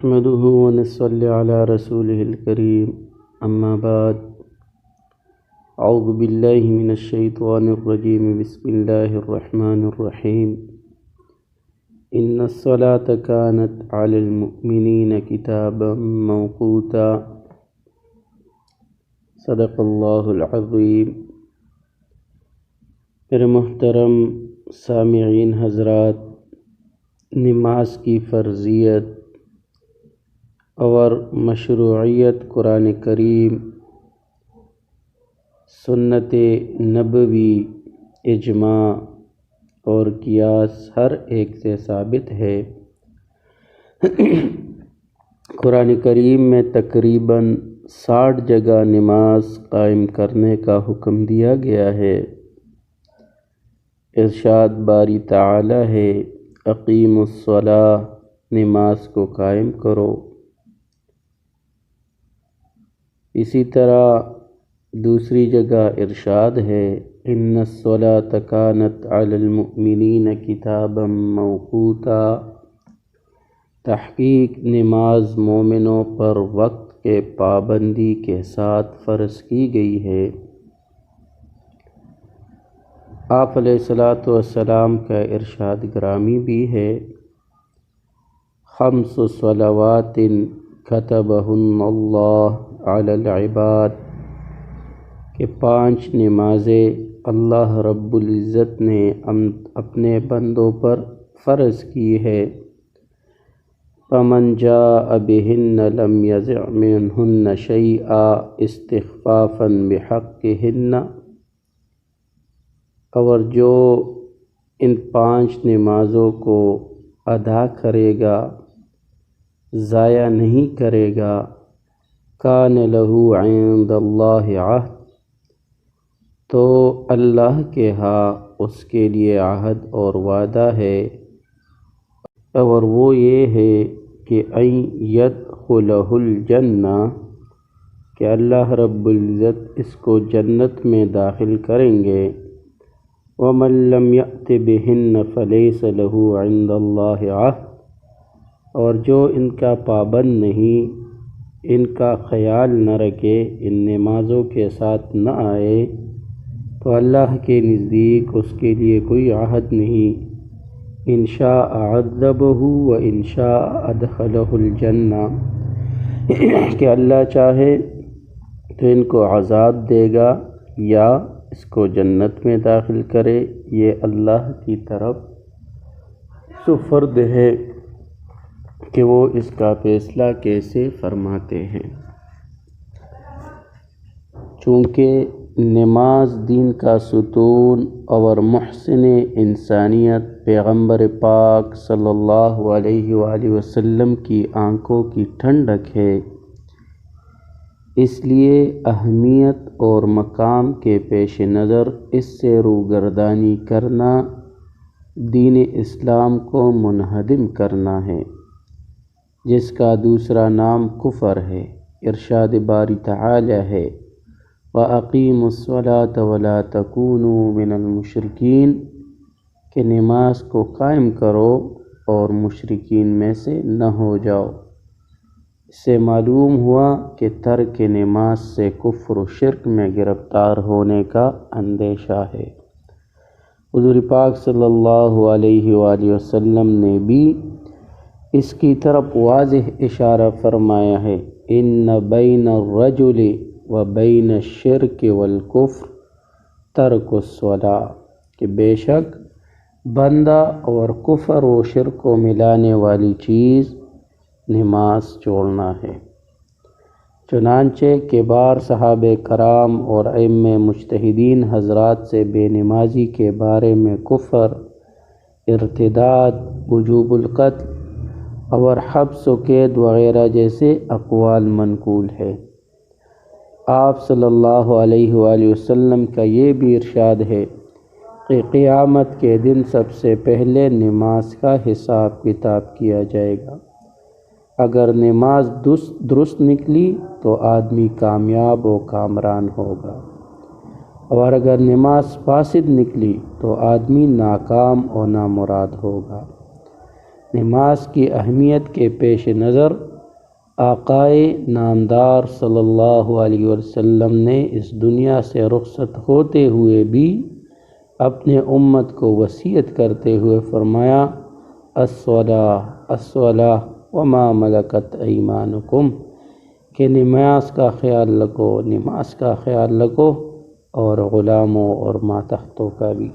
نحمده ونصلي على رسوله الكريم أما بعد أعوذ بالله من الشيطان الرجيم بسم الله الرحمن الرحيم إن الصلاة كانت على المؤمنين كتابا موقوتا صدق اللہ العظیم۔ میرے محترم سامعین حضرات، نماز کی فرضیت اور مشروعیت قرآن کریم، سنت نبوی، اجماع اور قیاس ہر ایک سے ثابت ہے۔ قرآن کریم میں تقریباً 60 جگہ نماز قائم کرنے کا حکم دیا گیا ہے۔ ارشاد باری تعالی ہے، اقیموا الصلاۃ، نماز کو قائم کرو۔ اسی طرح دوسری جگہ ارشاد ہے، ان الصلاۃ کانت علی المؤمنین کتابا موقوتا، تحقیق نماز مومنوں پر وقت کے پابندی کے ساتھ فرض کی گئی ہے۔ آپ علیہ الصلاۃ والسلام کا ارشاد گرامی بھی ہے، خمس صلوات کتبہن اللہ علی العباد، کہ 5 نمازیں اللہ رب العزت نے اپنے بندوں پر فرض کی ہے۔ فمن جاء بہن لم یزع منہن شیئا استخفافا بحقہن، اور جو ان 5 نمازوں کو ادا کرے گا، ضائع نہیں کرے گا، کان لہ عند اللہ عہد، تو اللہ کے ہاں اس کے لیے عہد اور وعدہ ہے، اور وہ یہ ہے کہ ان یدخلہ الجنہ، کہ اللہ رب العزت اس کو جنت میں داخل کریں گے۔ ومن لم یأت بہن فلیس لہ عند اللہ عہد، اور جو ان کا پابند نہیں، ان کا خیال نہ رکھے، ان نمازوں کے ساتھ نہ آئے، تو اللہ کے نزدیک اس کے لیے کوئی عہد نہیں۔ ان شاء عذبہ و ان شاء ادخلہ الجنہ، کہ اللہ چاہے تو ان کو عذاب دے گا یا اس کو جنت میں داخل کرے، یہ اللہ کی طرف سپرد ہے کہ وہ اس کا فیصلہ کیسے فرماتے ہیں۔ چونکہ نماز دین کا ستون اور محسن انسانیت پیغمبر پاک صلی اللہ علیہ وآلہ وسلم کی آنکھوں کی ٹھنڈک ہے، اس لیے اہمیت اور مقام کے پیش نظر اس سے روگردانی کرنا دین اسلام کو منہدم کرنا ہے، جس کا دوسرا نام کفر ہے۔ ارشاد باری تعالی ہے، وَأَقِيمُوا الصَّلَاةَ وَلَا تَكُونُوا مِنَ الْمُشْرِكِينَ، کہ نماز کو قائم کرو اور مشرکین میں سے نہ ہو جاؤ۔ اس سے معلوم ہوا کہ ترک نماز سے کفر و شرک میں گرفتار ہونے کا اندیشہ ہے۔ حضور پاک صلی اللہ علیہ وآلہ وسلم نے بھی اس کی طرف واضح اشارہ فرمایا ہے، ان بین الرجل و بین الشرک والکفر ترک الصلاۃ، کہ بے شک بندہ اور کفر و شرک کو ملانے والی چیز نماز چھوڑنا ہے۔ چنانچہ کبار صحابہ کرام اور ائمہ مجتہدین حضرات سے بے نمازی کے بارے میں کفر، ارتداد، وجوب القتل اور حبس و قید وغیرہ جیسے اقوال منقول ہے۔ آپ صلی اللہ علیہ وآلہ وسلم کا یہ بھی ارشاد ہے کہ قیامت کے دن سب سے پہلے نماز کا حساب کتاب کیا جائے گا۔ اگر نماز درست نکلی تو آدمی کامیاب و کامران ہوگا، اور اگر نماز فاسد نکلی تو آدمی ناکام و نامراد ہوگا۔ نماز کی اہمیت کے پیش نظر آقائے نامدار صلی اللہ علیہ وسلم نے اس دنیا سے رخصت ہوتے ہوئے بھی اپنے امت کو وصیت کرتے ہوئے فرمایا الصلاۃ الصلاۃ وما ملکت ایمانکم، کہ نماز کا خیال رکھو، نماز کا خیال رکھو، اور غلاموں اور ماتحتوں کا بھی۔